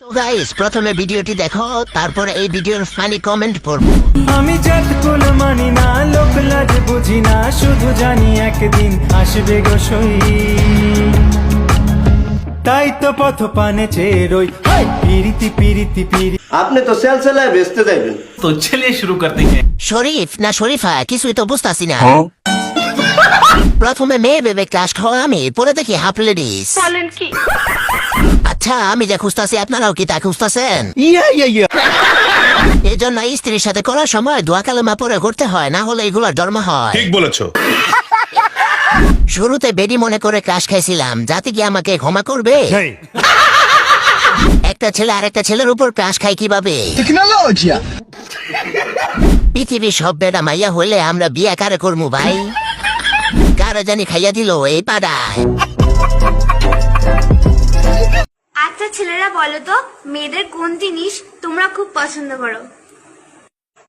তো গাইস প্রথমে ভিডিওটি দেখো, তারপর এই ভিডিওর ফানি কমেন্ট পড়বো। আমি জাত কোন মানি না, লোক লাজ বুঝি না, শুধু জানি একদিন আসবে গো সই। তাই তো পথ পানে চেয়ে রই, পিরিতি পিরিতি পিরি। আপনি তো সেলসেলায় বেচতে যাবেন। तो चलिए शुरू करते हैं। শরীফ না শরীফা কিছুই তো বুঝতাছি না। প্রথমে মেয়ে ভেবে ক্লাস খাওয়া আমি, পরে দেখি হাফ লেডিস। আচ্ছা আমি যা খুঁজতাছি আপনারাও কি তা খুঁজতাছেন? এই জন্য স্ত্রীর সাথে করার সময় দোয়া কালেমা পরে করতে হয়, না হলে এগুলো জন্ম হয়। ঠিক বলেছো। শুরুতে বেডি মনে করে ক্রাশ খাইছিলাম, যাতে কি আমাকে ক্ষমা করবে। একটা ছেলে আরেকটা ছেলের উপর ক্রাশ খায় কিভাবে? পৃথিবীর সব বেডা মাইয়া হইলে আমরা বিয়া কারে করমু ভাই? কারা জানি খাইয়া দিল এই পাড়ায়। আচ্ছা ছেলেরা বলো তো, মেয়েদের কোন জিনিস তোমরা খুব পছন্দ করো?